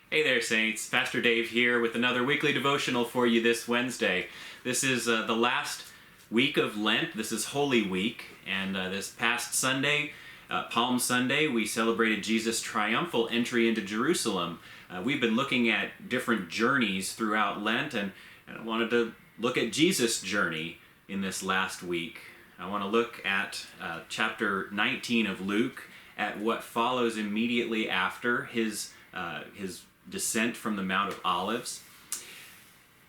Hey there, Saints. Pastor Dave here with another weekly devotional for you this Wednesday. This is the last week of Lent. This is Holy Week, and this past Sunday, Palm Sunday, we celebrated Jesus' triumphal entry into Jerusalem. We've been looking at different journeys throughout Lent, and I wanted to look at Jesus' journey in this last week. I want to look at chapter 19 of Luke, at what follows immediately after his descent from the Mount of Olives.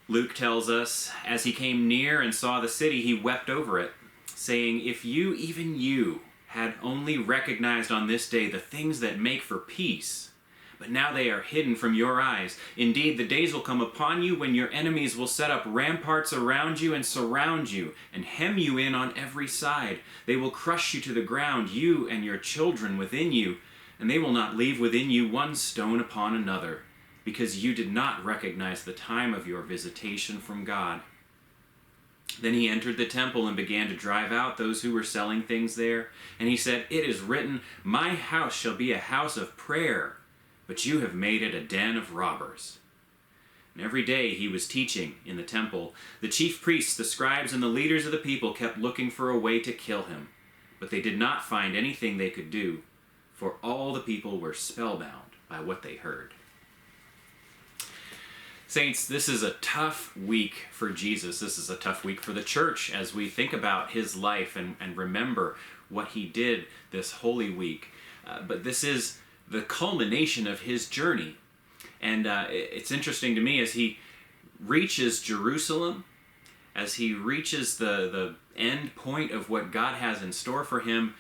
Luke tells us, as he came near and saw the city, he wept over it, saying, "If you, even you, had only recognized on this day the things that make for peace, but now they are hidden from your eyes. Indeed, the days will come upon you when your enemies will set up ramparts around you and surround you and hem you in on every side. They will crush you to the ground, you and your children within you, and they will not leave within you one stone upon another, because you did not recognize the time of your visitation from God." Then he entered the temple and began to drive out those who were selling things there. And he said, "It is written, 'My house shall be a house of prayer,' but you have made it a den of robbers." And every day he was teaching in the temple. The chief priests, the scribes, and the leaders of the people kept looking for a way to kill him, but they did not find anything they could do, for all the people were spellbound by what they heard. Saints, this is a tough week for Jesus. This is a tough week for the church as we think about his life and remember what he did this Holy Week. But this is the culmination of his journey. And it's interesting to me as he reaches Jerusalem, as he reaches the end point of what God has in store for him,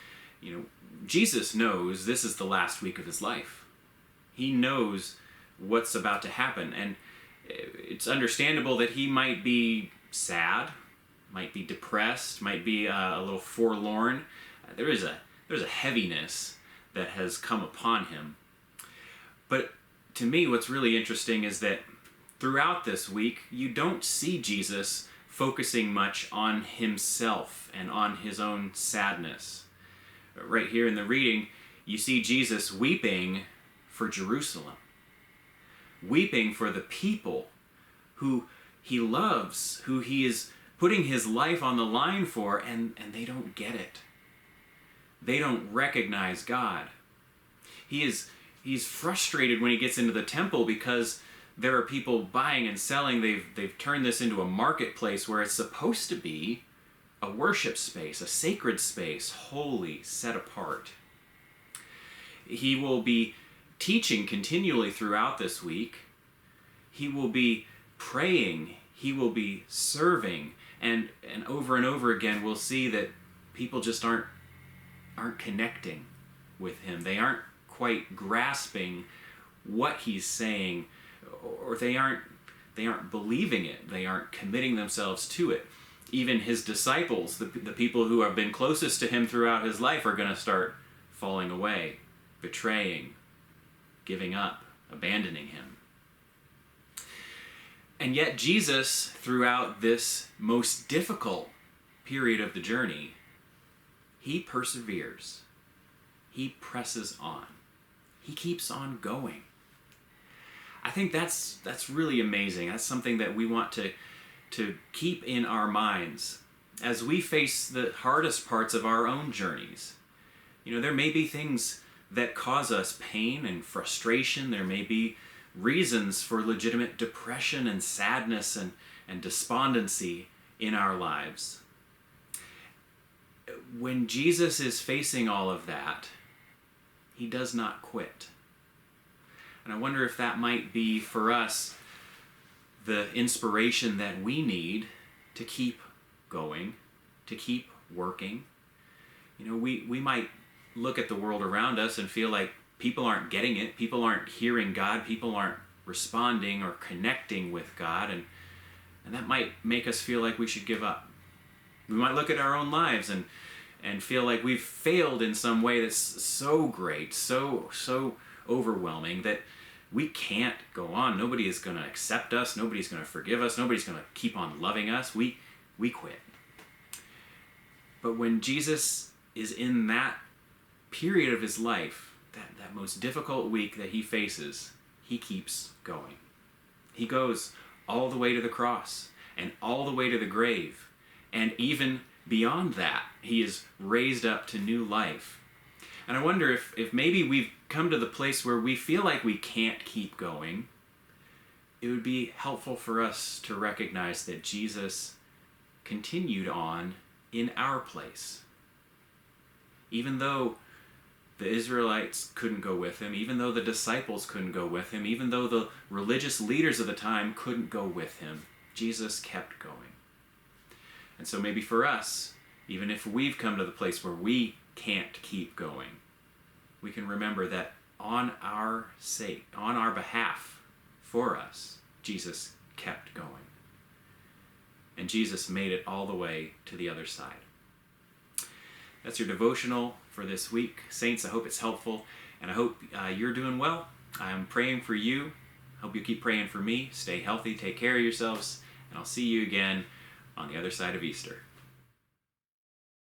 Jesus knows this is the last week of his life. He knows what's about to happen. And it's understandable that he might be sad, might be depressed, might be a little forlorn. There's a heaviness that has come upon him. But to me, what's really interesting is that throughout this week, you don't see Jesus focusing much on himself and on his own sadness. Right here in the reading, you see Jesus weeping for Jerusalem, weeping for the people who he loves, who he is putting his life on the line for, and they don't get it. They don't recognize God. He's frustrated when he gets into the temple because there are people buying and selling. They've turned this into a marketplace where it's supposed to be a worship space, a sacred space, holy, set apart. He will be teaching continually throughout this week. He will be praying. He will be serving. And over again, we'll see that people just aren't connecting with him. They aren't quite grasping what he's saying, or they aren't believing it. They aren't committing themselves to it. Even his disciples, the people who have been closest to him throughout his life, are going to start falling away, betraying, giving up, abandoning him. And yet Jesus, throughout this most difficult period of the journey, he perseveres. He presses on. He keeps on going. I think that's really amazing. That's something that we want to keep in our minds as we face the hardest parts of our own journeys. There may be things that cause us pain and frustration. There may be reasons for legitimate depression and sadness and despondency in our lives. When Jesus is facing all of that, he does not quit. And I wonder if that might be for us the inspiration that we need to keep going, to keep working. We might look at the world around us and feel like people aren't getting it, people aren't hearing God, people aren't responding or connecting with God, and that might make us feel like we should give up. We might look at our own lives and feel like we've failed in some way that's so great, so overwhelming that we can't go on. Nobody is going to accept us. Nobody's going to forgive us. Nobody's going to keep on loving us. We quit. But when Jesus is in that period of his life, that most difficult week that he faces, he keeps going. He goes all the way to the cross and all the way to the grave. And even beyond that, he is raised up to new life. And I wonder if maybe we've come to the place where we feel like we can't keep going. It would be helpful for us to recognize that Jesus continued on in our place. Even though the Israelites couldn't go with him, even though the disciples couldn't go with him, even though the religious leaders of the time couldn't go with him, Jesus kept going. And so maybe for us, even if we've come to the place where we can't keep going, we can remember that on our sake, on our behalf, for us, Jesus kept going. And Jesus made it all the way to the other side. That's your devotional for this week. Saints, I hope it's helpful, and I hope you're doing well. I'm praying for you. Hope you keep praying for me. Stay healthy, take care of yourselves, and I'll see you again on the other side of Easter.